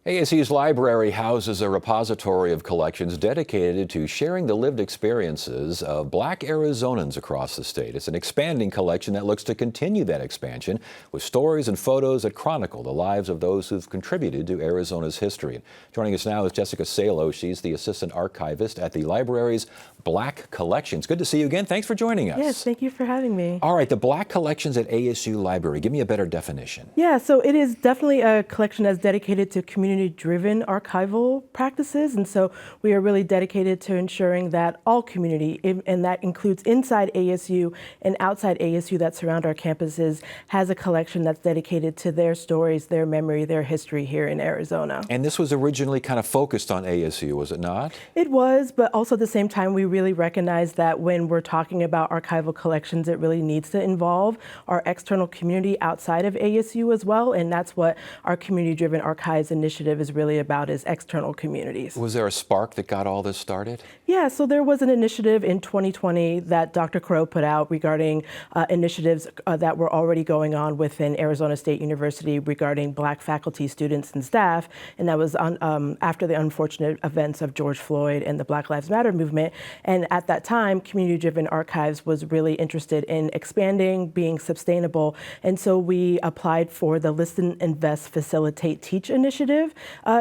ASU's library houses a repository of collections dedicated to sharing the lived experiences of Black Arizonans across the state. It's an expanding collection that looks to continue that expansion with stories and photos that chronicle the lives of those who've contributed to Arizona's history. And joining us now is Jessica Salo. She's the assistant archivist at the library's Black Collections. Good to see you again. Thanks for joining us. Yes, thank you for having me. All right, the Black Collections at ASU Library. Give me a better definition. Yeah, so it is definitely a collection that's dedicated to community-driven archival practices, and so we are really dedicated to ensuring that all community, and that includes inside ASU and outside ASU that surround our campuses, has a collection that's dedicated to their stories, their memory, their history here in Arizona. And this was originally kind of focused on ASU, was it not? It was, but also at the same time, we really recognize that when we're talking about archival collections, it really needs to involve our external community outside of ASU as well, and that's what our community-driven archives initiative is really about, is external communities. Was there a spark that got all this started? Yeah, so there was an initiative in 2020 that Dr. Crow put out regarding initiatives that were already going on within Arizona State University regarding Black faculty, students, and staff, and that was after the unfortunate events of George Floyd and the Black Lives Matter movement. And at that time, community-driven archives was really interested in expanding, being sustainable, and so we applied for the Listen, Invest, Facilitate, Teach initiative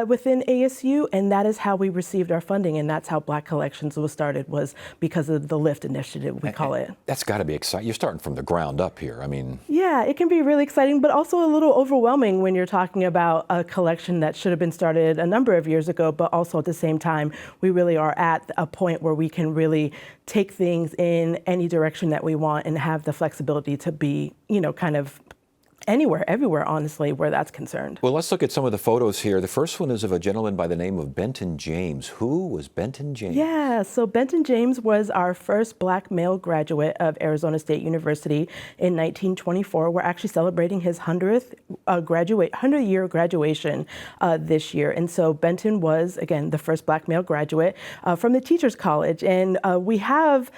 within ASU, and that is how we received our funding, and that's how Black Collections was started, was because of the LIFT initiative, we call it. That's got to be exciting. You're starting from the ground up here. I mean... Yeah, it can be really exciting, but also a little overwhelming when you're talking about a collection that should have been started a number of years ago, but also at the same time, we really are at a point where we can really take things in any direction that we want and have the flexibility to be, kind of anywhere, everywhere, honestly, where that's concerned. Well, let's look at some of the photos here. The first one is of a gentleman by the name of Benton James. Who was Benton James? Yeah, so Benton James was our first Black male graduate of Arizona State University in 1924. We're actually celebrating his 100-year graduation this year. And so Benton was, again, the first Black male graduate from the Teachers College. And we have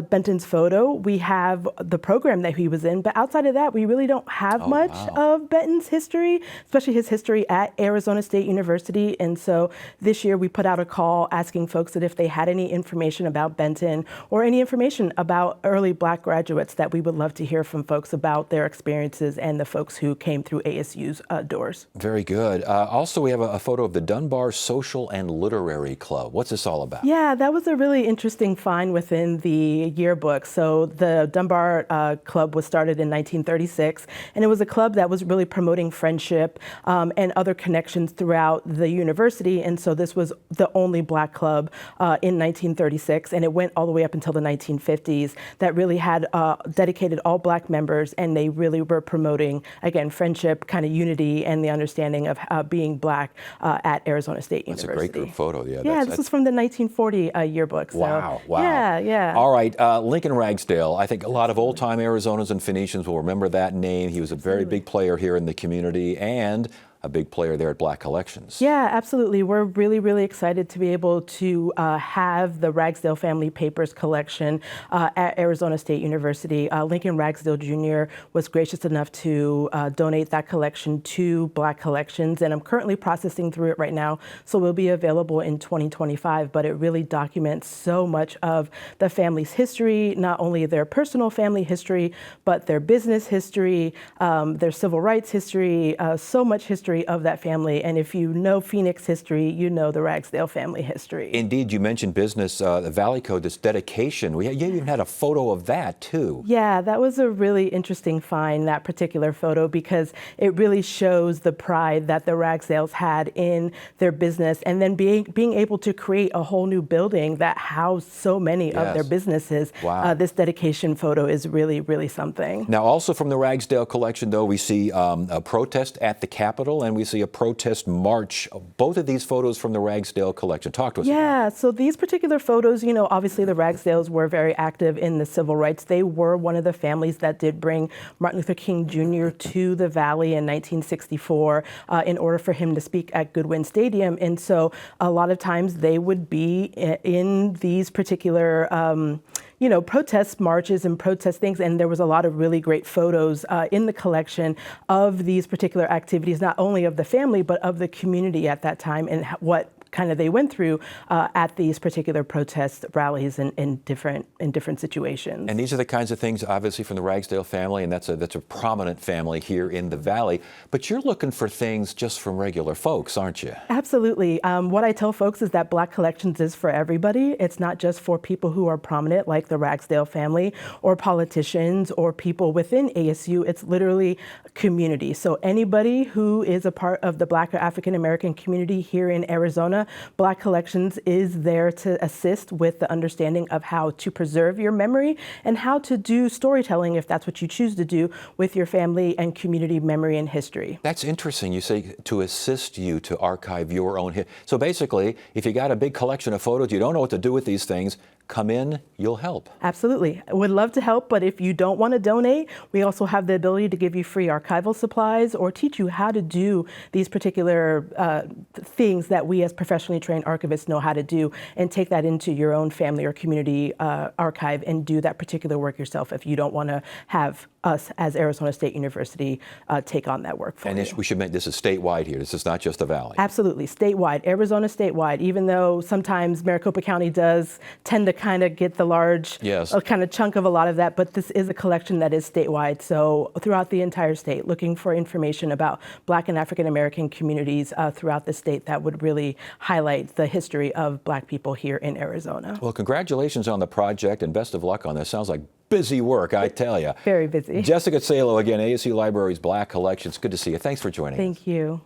Benton's photo. We have the program that he was in. But outside of that, we really don't have much of Benton's history, especially his history at Arizona State University. And so this year we put out a call asking folks that if they had any information about Benton or any information about early Black graduates, that we would love to hear from folks about their experiences and the folks who came through ASU's doors. Very good. Also, we have a photo of the Dunbar Social and Literary Club. What's this all about? Yeah, that was a really interesting find within the yearbook. So the Dunbar Club was started in 1936, and it was a club that was really promoting friendship and other connections throughout the university. And so this was the only Black club in 1936, and it went all the way up until the 1950s, that really had dedicated all Black members, and they really were promoting, again, friendship, kind of unity, and the understanding of being Black at Arizona State University. That's a great group photo. Yeah, this was from the 1940 yearbook. So, wow. Yeah. All right, Lincoln Ragsdale. I think a lot of old-time Arizonans and Phoenicians will remember that name. He was a very big player here in the community and a big player there at Black Collections. Yeah, absolutely. We're really, really excited to be able to have the Ragsdale Family Papers collection at Arizona State University. Lincoln Ragsdale Jr. was gracious enough to donate that collection to Black Collections, and I'm currently processing through it right now, so it will be available in 2025, but it really documents so much of the family's history, not only their personal family history, but their business history, their civil rights history, so much history of that family. And if you know Phoenix history, you know the Ragsdale family history. Indeed, you mentioned business, the Valley Code, this dedication. You even had a photo of that too. Yeah, that was a really interesting find, that particular photo, because it really shows the pride that the Ragsdales had in their business, and then being able to create a whole new building that housed so many of their businesses. Wow. This dedication photo is really, really something. Now, also from the Ragsdale collection, though, we see a protest at the Capitol, and we see a protest march. Both of these photos from the Ragsdale collection. Talk to us about it. Yeah, so these particular photos, obviously the Ragsdales were very active in the civil rights. They were one of the families that did bring Martin Luther King Jr. to the Valley in 1964 in order for him to speak at Goodwin Stadium. And so a lot of times they would be in these particular protest marches and protest things, and there was a lot of really great photos in the collection of these particular activities, not only of the family, but of the community at that time and what kind of they went through at these particular protest rallies in different situations. And these are the kinds of things, obviously, from the Ragsdale family, and that's a prominent family here in the Valley. But you're looking for things just from regular folks, aren't you? Absolutely. What I tell folks is that Black Collections is for everybody. It's not just for people who are prominent, like the Ragsdale family, or politicians, or people within ASU. It's literally community. So anybody who is a part of the Black or African American community here in Arizona, Black Collections is there to assist with the understanding of how to preserve your memory and how to do storytelling, if that's what you choose to do, with your family and community memory and history. That's interesting. You say to assist you to archive your own So basically, if you got a big collection of photos, you don't know what to do with these things, come in, you'll help. Absolutely. I would love to help, but if you don't want to donate, we also have the ability to give you free archival supplies or teach you how to do these particular things that we as professionally trained archivists know how to do, and take that into your own family or community archive and do that particular work yourself if you don't want to have us as Arizona State University take on that work for you. And we should make this is statewide here. This is not just the Valley. Absolutely. Statewide. Arizona statewide, even though sometimes Maricopa County does tend to kind of get the large kind of chunk of a lot of that, but this is a collection that is statewide. So throughout the entire state, looking for information about Black and African American communities throughout the state that would really highlight the history of Black people here in Arizona. Well, congratulations on the project and best of luck on this. Sounds like busy work, I tell you. Very busy. Jessica Salo again, ASU Library's Black Collections. Good to see you. Thanks for joining us. Thank you.